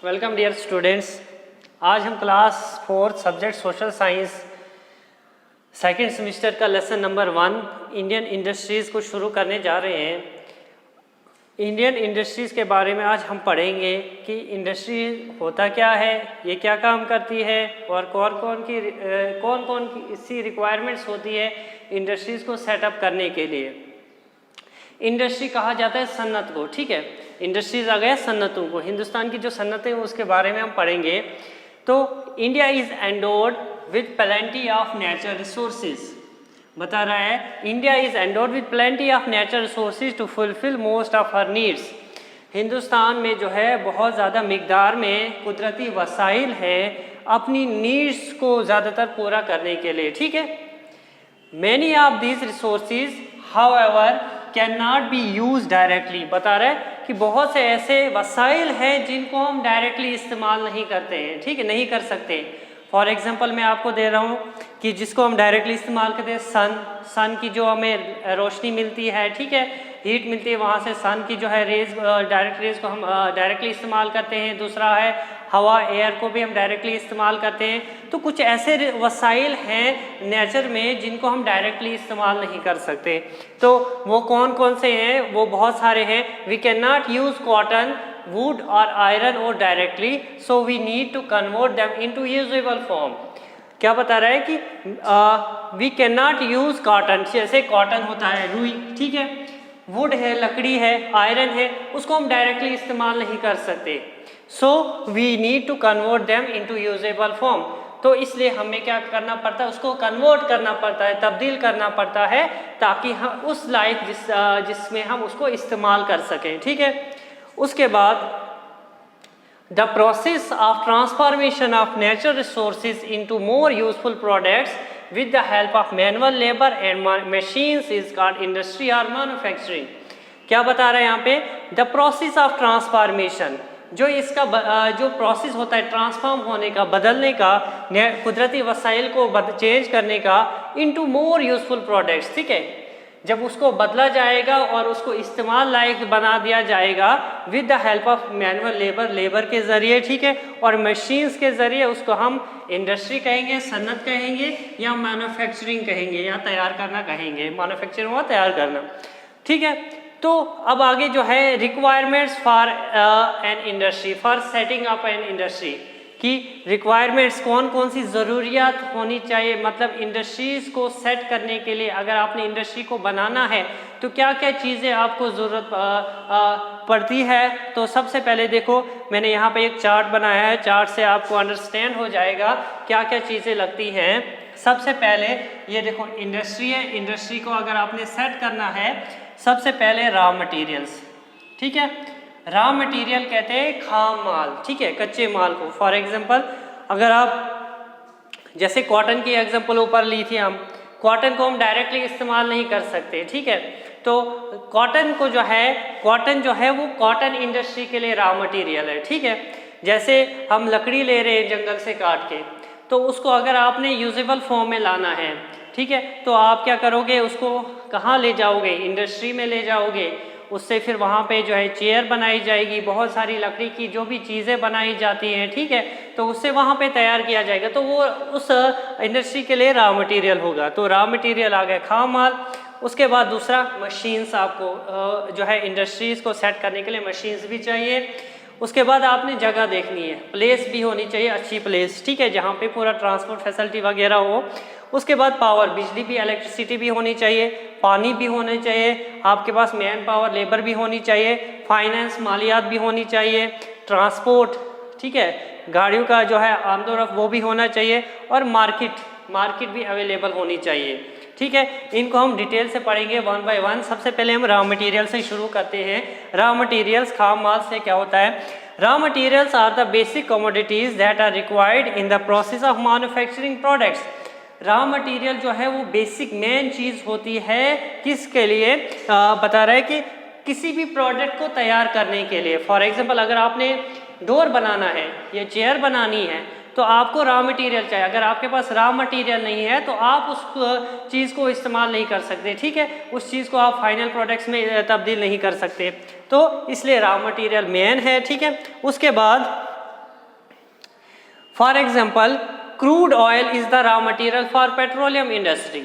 Welcome dear students. आज हम class 4 subject social science second semester का लेसन नंबर 1 इंडियन इंडस्ट्रीज़ को शुरू करने जा रहे हैं। इंडियन इंडस्ट्रीज़ के बारे में आज हम पढ़ेंगे कि इंडस्ट्री होता क्या है, ये क्या काम करती है और कौन कौन सी रिक्वायरमेंट्स होती है इंडस्ट्रीज़ को सेटअप करने के लिए। इंडस्ट्री कहा जाता है सन्नत को, ठीक है। इंडस्ट्रीज आ गया सन्नतों को, हिंदुस्तान की जो सन्नतें हैं उसके बारे में हम पढ़ेंगे। तो India is endowed with plenty of natural resources, बता रहा है India is endowed with plenty of natural resources to fulfil most of her needs. Hindustan में जो है बहुत ज़्यादा मिकदार में कुदरती वसाइल है अपनी नीड्स को ज़्यादातर पूरा करने के लिए, ठीक है। Many of these resources however can not be use directly, बता रहे हैं कि बहुत से ऐसे वसाइल हैं जिनको हम डायरेक्टली इस्तेमाल नहीं करते हैं, ठीक है, नहीं कर सकते। फॉर एग्जांपल मैं आपको दे रहा हूँ कि जिसको हम डायरेक्टली इस्तेमाल करते हैं सन की जो हमें रोशनी मिलती है, ठीक है, हीट मिलती है, वहाँ से सन की जो है रेज, डायरेक्ट रेज को हम डायरेक्टली इस्तेमाल करते हैं। दूसरा है हवा, एयर को भी हम डायरेक्टली इस्तेमाल करते हैं। तो कुछ ऐसे वसाइल हैं नेचर में जिनको हम डायरेक्टली इस्तेमाल नहीं कर सकते। तो वो कौन कौन से हैं? वो बहुत सारे हैं। We can not use cotton, wood और आयरन और directly, so we need to convert them into usable form. क्या बता रहा है कि we can not use cotton, जैसे कॉटन होता है रुई, ठीक है, वुड है, लकड़ी है, आयरन है, उसको हम डायरेक्टली इस्तेमाल नहीं कर सकते। So we need to convert them into usable form. तो इसलिए हमें क्या करना पड़ता है, उसको कन्वर्ट करना पड़ता है, तब्दील करना पड़ता है, ताकि हम उस लायक जिसमें हम उसको इस्तेमाल कर सकें, ठीक है। उसके बाद the process of transformation of natural resources into more useful products with the help of manual labor and machines is called industry or manufacturing। क्या बता रहे हैं यहाँ पे? the process of transformation, जो इसका जो प्रोसेस होता है ट्रांसफॉर्म होने का, बदलने का, कुदरती वसाइल को चेंज करने का into more useful products, ठीक है। जब उसको बदला जाएगा और उसको इस्तेमाल लायक बना दिया जाएगा with the help of manual labour के ज़रिए, ठीक है, और मशीन्स के ज़रिए, उसको हम इंडस्ट्री कहेंगे, सन्नत कहेंगे, या मैन्युफैक्चरिंग कहेंगे, या तैयार करना कहेंगे। मैन्युफैक्चरिंग हुआ तैयार करना, ठीक है। तो अब आगे जो है requirements for an industry, for setting up an industry की रिक्वायरमेंट्स, कौन कौन सी ज़रूरियात होनी चाहिए, मतलब इंडस्ट्रीज़ को सेट करने के लिए अगर आपने इंडस्ट्री को बनाना है तो क्या क्या चीज़ें आपको ज़रूरत पड़ती है। तो सबसे पहले देखो, मैंने यहाँ पे एक चार्ट बनाया है, चार्ट से आपको अंडरस्टैंड हो जाएगा क्या क्या चीज़ें लगती हैं। सबसे पहले ये देखो इंडस्ट्री है, इंडस्ट्री को अगर आपने सेट करना है, सबसे पहले रॉ मटीरियल्स, ठीक है। रॉ मटेरियल कहते हैं खाम माल, ठीक है, कच्चे माल को। फॉर एग्जांपल अगर आप जैसे कॉटन की एग्जांपल ऊपर ली थी, हम कॉटन को हम डायरेक्टली इस्तेमाल नहीं कर सकते, ठीक है। तो कॉटन जो है वो कॉटन इंडस्ट्री के लिए रॉ मटेरियल है, ठीक है। जैसे हम लकड़ी ले रहे हैं जंगल से काट के, तो उसको अगर आपने यूजेबल फॉर्म में लाना है, ठीक है, तो आप क्या करोगे, उसको कहाँ ले जाओगे? इंडस्ट्री में ले जाओगे। उससे फिर वहाँ पे जो है चेयर बनाई जाएगी, बहुत सारी लकड़ी की जो भी चीज़ें बनाई जाती हैं, ठीक है, तो उससे वहाँ पे तैयार किया जाएगा। तो वो उस इंडस्ट्री के लिए रॉ मटेरियल होगा। तो रॉ मटेरियल आ गया खाम माल। उसके बाद दूसरा मशीन्स, आपको जो है इंडस्ट्रीज़ को सेट करने के लिए मशीन्स भी चाहिए। उसके बाद आपने जगह देखनी है, प्लेस भी होनी चाहिए, अच्छी प्लेस, ठीक है, जहाँ पे पूरा ट्रांसपोर्ट फैसिलिटी वगैरह हो। उसके बाद पावर, बिजली भी, इलेक्ट्रिसिटी भी होनी चाहिए, पानी भी होने चाहिए, आपके पास मैन पावर, लेबर भी होनी चाहिए, फाइनेंस, मालियात भी होनी चाहिए, ट्रांसपोर्ट, ठीक है, गाड़ियों का जो है आमदोरफ्त वो भी होना चाहिए, और मार्केट भी अवेलेबल होनी चाहिए, ठीक है। इनको हम डिटेल से पढ़ेंगे वन बाय वन। सबसे पहले हम रॉ मटेरियल से शुरू करते हैं। रॉ मटेरियल्स, खाम माल से क्या होता है? Raw materials are the basic commodities that are required in the process of manufacturing products. Raw material जो है वो बेसिक मेन चीज़ होती है, किसके लिए? बता रहा है कि किसी भी प्रोडक्ट को तैयार करने के लिए। फॉर एग्जांपल अगर आपने डोर बनाना है या चेयर बनानी है तो आपको रॉ मटेरियल चाहिए। अगर आपके पास रॉ मटेरियल नहीं है तो आप उस चीज़ को इस्तेमाल नहीं कर सकते, ठीक है, उस चीज़ को आप फाइनल प्रोडक्ट्स में तब्दील नहीं कर सकते। तो इसलिए रॉ मटेरियल मेन है, ठीक है। उसके बाद for example crude oil is the raw material for petroleum industry.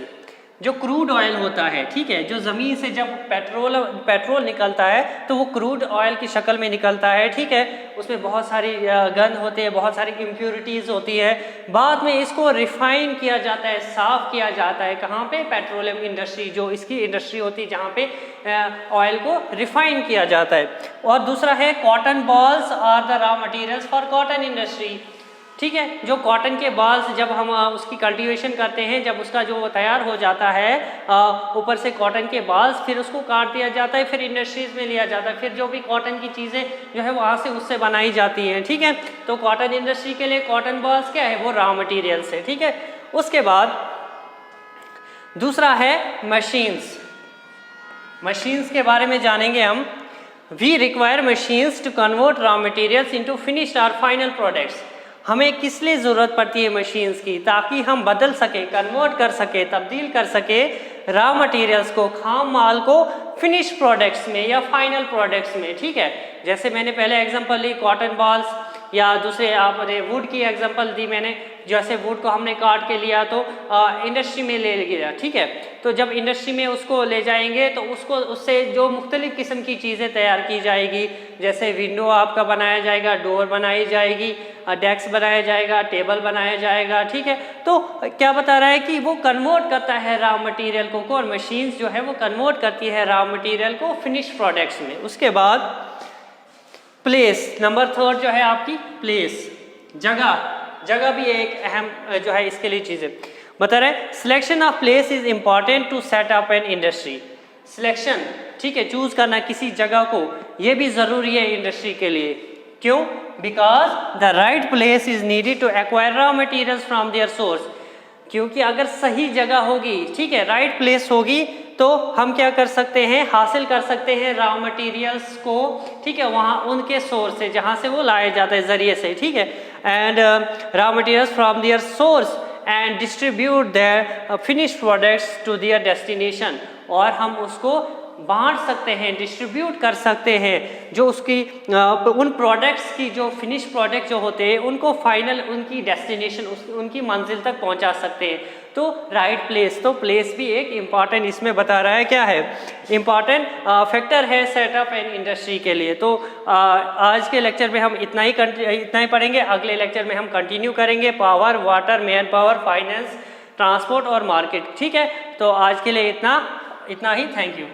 जो क्रूड ऑयल होता है, ठीक है, जो ज़मीन से जब पेट्रोल निकलता है तो वो क्रूड ऑयल की शक्ल में निकलता है, ठीक है, उसमें बहुत सारी गंध होते हैं, बहुत सारी इम्प्योरिटीज़ होती है। बाद में इसको रिफाइन किया जाता है, साफ़ किया जाता है, कहाँ पे? पेट्रोलियम इंडस्ट्री, जो इसकी इंडस्ट्री होती है जहाँ पे ऑयल को रिफाइन किया जाता है। और दूसरा है cotton balls are the raw materials for cotton industry, ठीक है, जो कॉटन के बाल्स जब हम उसकी कल्टीवेशन करते हैं, जब उसका जो तैयार हो जाता है ऊपर से कॉटन के बाल्स, फिर उसको काट दिया जाता है, फिर इंडस्ट्रीज में लिया जाता है, फिर जो भी कॉटन की चीज़ें जो है वहाँ से उससे बनाई जाती हैं, ठीक है। तो कॉटन इंडस्ट्री के लिए कॉटन बाल्स क्या है? वो रॉ मटीरियल्स है, ठीक है। उसके बाद दूसरा है मशीन्स। मशीन्स के बारे में जानेंगे हम। We require machines to convert raw materials into finished और फाइनल प्रोडक्ट्स। हमें किस लिए ज़रूरत पड़ती है मशीन्स की? ताकि हम बदल सके, कन्वर्ट कर सके, तब्दील कर सके रॉ मटेरियल्स को, खाम माल को फिनिश प्रोडक्ट्स में या फाइनल प्रोडक्ट्स में, ठीक है। जैसे मैंने पहले एग्जांपल ली कॉटन बॉल्स, या दूसरे आपने वुड की एग्जांपल दी मैंने, जैसे वुड को हमने काट के लिया तो इंडस्ट्री में ले गया, ठीक है। तो जब इंडस्ट्री में उसको ले जाएंगे तो उससे जो मुख्तलिफ़ किस्म की चीज़ें तैयार की जाएगी, जैसे विंडो आपका बनाया जाएगा, डोर बनाई जाएगी, डेस्क बनाया जाएगा, टेबल बनाया जाएगा, ठीक है। तो क्या बता रहा है कि वो कन्वर्ट करता है रॉ मटेरियल को, और मशीन्स जो है वो कन्वर्ट करती है रॉ मटेरियल को फिनिश प्रोडक्ट्स में। उसके बाद प्लेस, नंबर थर्ड जो है आपकी प्लेस, जगह भी एक अहम जो है इसके लिए चीज़ें बता रहे। Selection of place is important to set up an industry. Selection, ठीक है, चूज करना किसी जगह को, ये भी ज़रूरी है इंडस्ट्री के लिए। क्यों? Because the right place is needed to acquire raw materials from their source. क्योंकि अगर सही जगह होगी, ठीक है, राइट प्लेस होगी, तो हम क्या कर सकते हैं? हासिल कर सकते हैं रॉ मटेरियल्स को, ठीक है, वहाँ उनके सोर्स से जहाँ से वो लाए जाते हैं, ज़रिए से, ठीक है। And raw materials from their source and distribute their finished products to their destination. और हम उसको बांट सकते हैं, डिस्ट्रीब्यूट कर सकते हैं, जो उसकी उन प्रोडक्ट्स की जो फिनिश प्रोडक्ट जो होते हैं उनको फाइनल उनकी डेस्टिनेशन, उनकी मंजिल तक पहुंचा सकते हैं। तो राइट प्लेस, तो प्लेस भी एक इम्पॉर्टेंट इसमें बता रहा है, क्या है? इम्पॉर्टेंट फैक्टर है सेटअप एंड इंडस्ट्री के लिए। तो आज के लेक्चर में हम इतना ही पढ़ेंगे। अगले लेक्चर में हम कंटिन्यू करेंगे power, water, man power, finance, transport और मार्केट, ठीक है। तो आज के लिए इतना ही। Thank you.